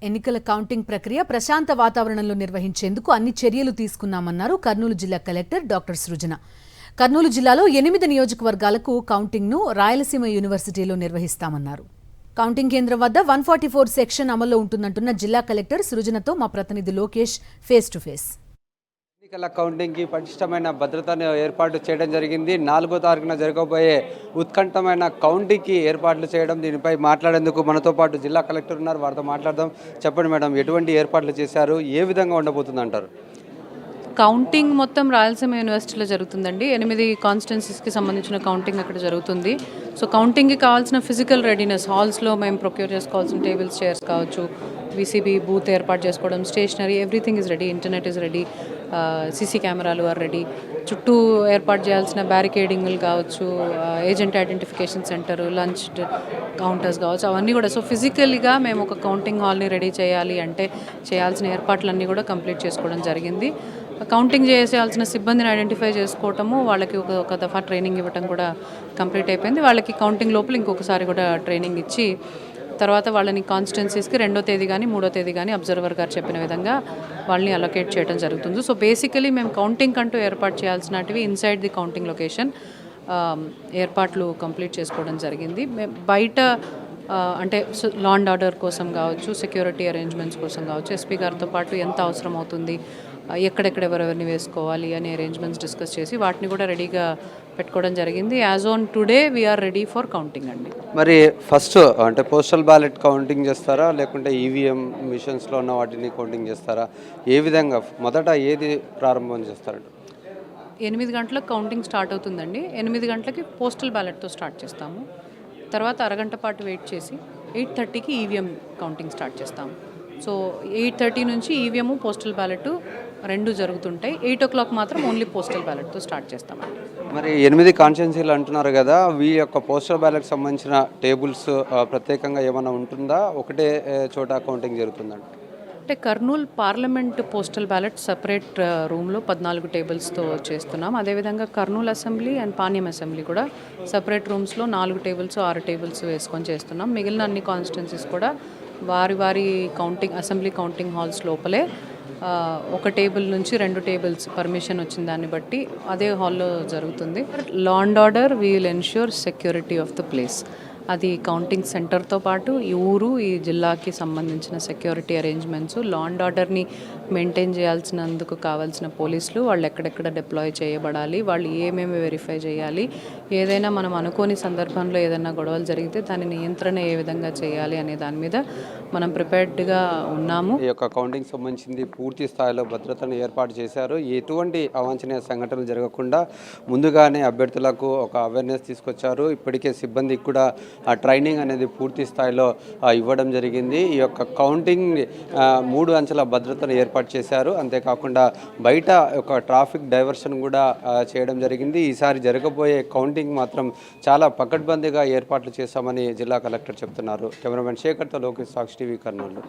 ఎన్నికల కౌంటింగ్ ప్రక్రియ ప్రశాంత వాతావరణంలో నిర్వహించేందుకు అన్ని చర్యలు తీసుకున్నామన్నారు కర్నూలు జిల్లా కలెక్టర్ డాక్టర్ సృజన. కర్నూలు జిల్లాలో 8 నియోజకవర్గాలకు కౌంటింగ్ను రాయలసీమ యూనివర్సిటీలో నిర్వహిస్తామన్నారు. కౌంటింగ్ కేంద్రం వద్ద 144 సెక్షన్ అమల్లో ఉంటుందంటున్న జిల్లా కలెక్టర్ సృజనతో మా ప్రతినిధి లోకేష్ ఫేస్ టు ఫేస్. ఎన్నికల కౌంటింగ్కి పటిష్టమైన భద్రతను ఏర్పాటు చేయడం జరిగింది. 4వ తారీఖున జరగబోయే ఉత్కంఠమైన కౌంటింగ్కి ఏర్పాట్లు చేయడం, దీనిపై మాట్లాడేందుకు మనతో పాటు జిల్లా కలెక్టర్ ఉన్నారు. వారితో మాట్లాడదాం. చెప్పండి మేడం, ఎటువంటి ఏర్పాట్లు చేశారు, ఏ విధంగా ఉండబోతుంది అంటారు? కౌంటింగ్ మొత్తం రాయలసీమ యూనివర్సిటీలో జరుగుతుందండి. 8 కాన్స్టిట్యున్సీస్కి సంబంధించిన కౌంటింగ్ అక్కడ జరుగుతుంది. సో కౌంటింగ్కి కావాల్సిన ఫిజికల్ రెడీనెస్, హాల్స్లో మేము ప్రొక్యూర్ చేసుకోవాల్సిన టేబుల్స్, చైర్స్ కావచ్చు, వీసీబీ బూత్ ఏర్పాటు చేసుకోవడం, stationery, everything is ready, internet is ready, CC కెమెరాలు ఆర్ రెడీ, చుట్టూ ఏర్పాటు చేయాల్సిన బ్యారికేడింగ్లు కావచ్చు, agent identification centre, lunch counters కావచ్చు, అవన్నీ కూడా. సో ఫిజికల్గా మేము ఒక కౌంటింగ్ హాల్ని రెడీ చేయాలి అంటే చేయాల్సిన ఏర్పాట్లన్నీ కూడా కంప్లీట్ చేసుకోవడం జరిగింది. కౌంటింగ్ చేయాల్సిన సిబ్బందిని ఐడెంటిఫై చేసుకోవటము, వాళ్ళకి ఒక దఫా ట్రైనింగ్ ఇవ్వటం కూడా కంప్లీట్ అయిపోయింది. వాళ్ళకి కౌంటింగ్ లోపల ఇంకొకసారి కూడా ట్రైనింగ్ ఇచ్చి తర్వాత వాళ్ళని కాన్స్టిట్యున్సీస్కి 2వ తేదీ కానీ 3వ తేదీ కానీ అబ్జర్వర్ గారు చెప్పిన విధంగా వాళ్ళని అలొకేట్ చేయడం జరుగుతుంది. సో బేసికలీ మేము కౌంటింగ్ అంటూ ఏర్పాటు చేయాల్సినవి ఇన్సైడ్ ది కౌంటింగ్ లొకేషన్ ఏర్పాట్లు కంప్లీట్ చేసుకోవడం జరిగింది. బయట అంటే లా అండ్ ఆర్డర్ కోసం కావచ్చు, సెక్యూరిటీ అరేంజ్మెంట్స్ కోసం కావచ్చు, ఎస్పీ గారితో పాటు ఎంత అవసరం అవుతుంది, ఎక్కడెక్కడ ఎవరెవరిని వేసుకోవాలి అనే అరేంజ్మెంట్స్ డిస్కస్ చేసి వాటిని కూడా రెడీగా పెట్టుకోవడం జరిగింది. As on today we are ready for counting అండి. మరి ఫస్ట్ అంటే పోస్టల్ బ్యాలెట్ కౌంటింగ్ చేస్తారా, లేకుంటే ఈవీఎం మిషన్స్లో ఉన్న వాటిని కౌంటింగ్ చేస్తారా? ఏ విధంగా మొదట ఏది ప్రారంభం చేస్తారంట? 8 గంటలకు కౌంటింగ్ స్టార్ట్ అవుతుందండి. 8 గంటలకి పోస్టల్ బ్యాలెట్తో స్టార్ట్ చేస్తాము. తర్వాత అరగంట పాటు వెయిట్ చేసి 8:30కి ఈవీఎం కౌంటింగ్ స్టార్ట్ చేస్తాము. సో 8:30 నుంచి ఈవీఎం, పోస్టల్ బ్యాలెట్ 2 జరుగుతుంటాయి. 8 o'clock మాత్రం ఓన్లీ పోస్టల్ బ్యాలెట్తో స్టార్ట్ చేస్తామండి. మరి 8 కాన్స్టిట్యున్సీలు అంటున్నారు కదా, వీరి యొక్క పోస్టల్ బ్యాలెట్ సంబంధించిన టేబుల్స్ ప్రత్యేకంగా ఏమైనా ఉంటుందా, ఒకటే చోట కౌంటింగ్ జరుగుతుందండి? అంటే Kurnool parliament postal ballot separate రూమ్లో 14 టేబుల్స్తో చేస్తున్నాం. అదేవిధంగా Kurnool assembly and Panyam assembly కూడా సపరేట్ రూమ్స్లో 4 టేబుల్స్ 6 టేబుల్స్ వేసుకొని చేస్తున్నాం. మిగిలిన అన్ని కాన్స్టిట్యున్సీస్ కూడా వారి కౌంటింగ్ అసెంబ్లీ కౌంటింగ్ హాల్స్ లోపలే 1 టేబుల్ నుంచి 2 టేబుల్స్ పర్మిషన్ వచ్చిన దాన్ని బట్టి అదే హాల్లో జరుగుతుంది. Law and order we will ensure security of the place. అది కౌంటింగ్ సెంటర్తో పాటు ఈ ఊరు, ఈ జిల్లాకి సంబంధించిన సెక్యూరిటీ అరేంజ్మెంట్స్, లా అండ్ ఆర్డర్ని మెయింటైన్ చేయాల్సినందుకు కావాల్సిన పోలీసులు వాళ్ళు ఎక్కడెక్కడ డిప్లాయ్ చేయబడాలి, వాళ్ళు ఏమేమి వెరిఫై చేయాలి, ఏదైనా మనం అనుకోని సందర్భంలో ఏదైనా గొడవలు జరిగితే దాని నియంత్రణ ఏ విధంగా చేయాలి అనే దాని మీద మనం ప్రిపేర్డ్గా ఉన్నాము. ఈ యొక్క కౌంటింగ్ సంబంధించింది పూర్తి స్థాయిలో భద్రతను ఏర్పాటు చేశారు. ఎటువంటి అవాంఛనీయ సంఘటనలు జరగకుండా ముందుగానే అభ్యర్థులకు ఒక అవేర్నెస్ తీసుకొచ్చారు. ఇప్పటికే సిబ్బందికి కూడా ఆ ట్రైనింగ్ అనేది పూర్తి స్థాయిలో ఇవ్వడం జరిగింది. ఈ యొక్క కౌంటింగ్ 3 అంచెల భద్రతను ఏర్పాటు చేశారు. అంతేకాకుండా బయట ఒక ట్రాఫిక్ డైవర్షన్ కూడా చేయడం జరిగింది. ఈసారి జరగబోయే కౌంటింగ్ మాత్రం చాలా పకడ్బందీగా ఏర్పాట్లు చేశామని జిల్లా కలెక్టర్ చెప్తున్నారు. కెమెరామెన్ శేఖర్తో లోకేష్, సాక్షి టీవీ, కర్నూలు.